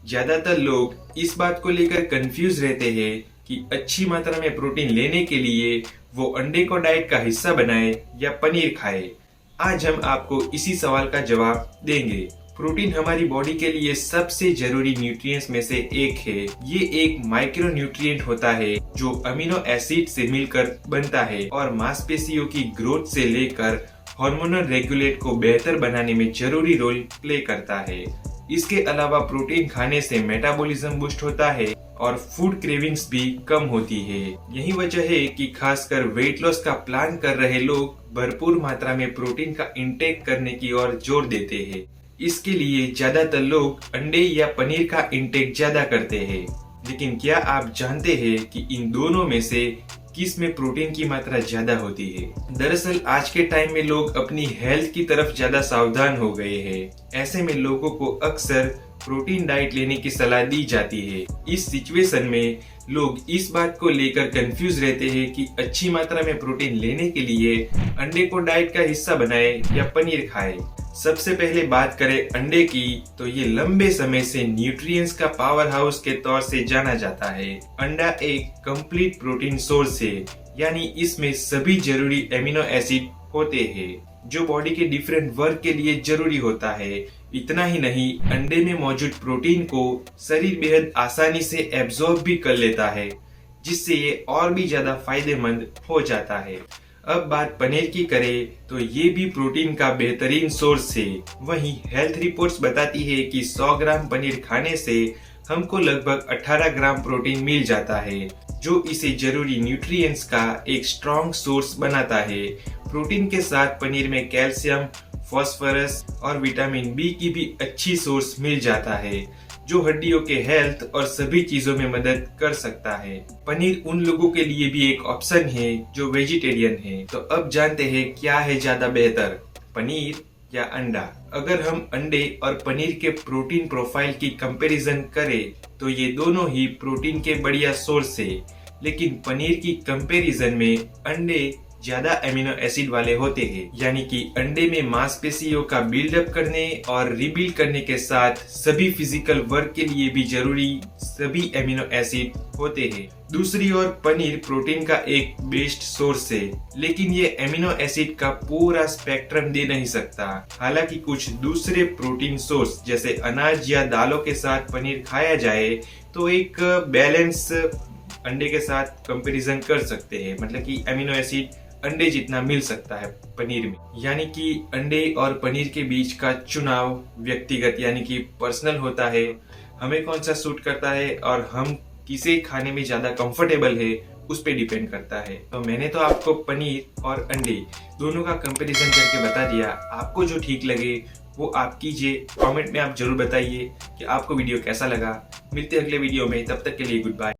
ज्यादातर लोग इस बात को लेकर कंफ्यूज रहते हैं कि अच्छी मात्रा में प्रोटीन लेने के लिए वो अंडे को डाइट का हिस्सा बनाए या पनीर खाए। आज हम आपको इसी सवाल का जवाब देंगे। प्रोटीन हमारी बॉडी के लिए सबसे जरूरी न्यूट्रिएंट्स में से एक है। ये एक माइक्रो न्यूट्रिएंट होता है जो अमीनो एसिड से मिलकर बनता है और मांसपेशियों की ग्रोथ से लेकर हार्मोनल रेगुलेट को बेहतर बनाने में जरूरी रोल प्ले करता है। इसके अलावा प्रोटीन खाने से मेटाबॉलिज्म बूस्ट होता है और फूड क्रेविंग्स भी कम होती है। यही वजह है कि खासकर वेट लॉस का प्लान कर रहे लोग भरपूर मात्रा में प्रोटीन का इंटेक करने की ओर जोर देते हैं। इसके लिए ज्यादातर लोग अंडे या पनीर का इंटेक ज्यादा करते हैं। लेकिन क्या आप जानते हैं कि इन दोनों में से किस में प्रोटीन की मात्रा ज्यादा होती है? दरअसल आज के टाइम में लोग अपनी हेल्थ की तरफ ज्यादा सावधान हो गए हैं। ऐसे में लोगों को अक्सर प्रोटीन डाइट लेने की सलाह दी जाती है। इस सिचुएशन में लोग इस बात को लेकर कंफ्यूज रहते हैं कि अच्छी मात्रा में प्रोटीन लेने के लिए अंडे को डाइट का हिस्सा बनाए या पनीर खाए। सबसे पहले बात करें अंडे की, तो ये लंबे समय से न्यूट्रिएंट्स का पावर हाउस के तौर से जाना जाता है। अंडा एक कंप्लीट प्रोटीन सोर्स है, यानी इसमें सभी जरूरी एमिनो एसिड होते हैं जो बॉडी के डिफरेंट वर्क के लिए जरूरी होता है। इतना ही नहीं, अंडे में मौजूद प्रोटीन को शरीर बेहद आसानी से एब्जॉर्ब भी कर लेता है, जिससे ये और भी ज्यादा फायदेमंद हो जाता है। अब बात पनीर की करें तो ये भी प्रोटीन का बेहतरीन सोर्स है। वहीं हेल्थ रिपोर्ट्स बताती है कि 100 ग्राम पनीर खाने से हमको लगभग 18 ग्राम प्रोटीन मिल जाता है, जो इसे जरूरी न्यूट्रिएंट्स का एक स्ट्रॉन्ग सोर्स बनाता है। प्रोटीन के साथ पनीर में कैल्शियम, फास्फोरस और विटामिन बी की भी अच्छी सोर्स मिल जाता है, जो हड्डियों के हेल्थ और सभी चीजों में मदद कर सकता है। पनीर उन लोगों के लिए भी एक ऑप्शन है जो वेजिटेरियन है। तो अब जानते हैं क्या है ज्यादा बेहतर, पनीर या अंडा। अगर हम अंडे और पनीर के प्रोटीन प्रोफाइल की कंपैरिजन करें तो ये दोनों ही प्रोटीन के बढ़िया सोर्स है। लेकिन पनीर की कंपैरिजन में अंडे ज्यादा एमिनो एसिड वाले होते हैं, यानी कि अंडे में मांसपेशियों का बिल्डअप करने और रिबिल्ड करने के साथ सभी फिजिकल वर्क के लिए भी जरूरी सभी एमिनो एसिड होते हैं। दूसरी ओर पनीर प्रोटीन का एक बेस्ट सोर्स है, लेकिन ये एमिनो एसिड का पूरा स्पेक्ट्रम दे नहीं सकता। हालांकि कुछ दूसरे प्रोटीन सोर्स जैसे अनाज या दालों के साथ पनीर खाया जाए तो एक बैलेंस अंडे के साथ कंपैरिजन कर सकते हैं, मतलब कि एमिनो एसिड अंडे जितना मिल सकता है पनीर में। यानी कि अंडे और पनीर के बीच का चुनाव व्यक्तिगत यानी कि पर्सनल होता है। हमें कौन सा सूट करता है और हम किसे खाने में ज्यादा कंफर्टेबल है उस पे डिपेंड करता है। तो मैंने तो आपको पनीर और अंडे दोनों का कंपैरिजन करके बता दिया। आपको जो ठीक लगे वो आप कीजिए। कमेंट में आप जरूर बताइए कि आपको वीडियो कैसा लगा। मिलते हैं अगले वीडियो में, तब तक के लिए गुड बाय।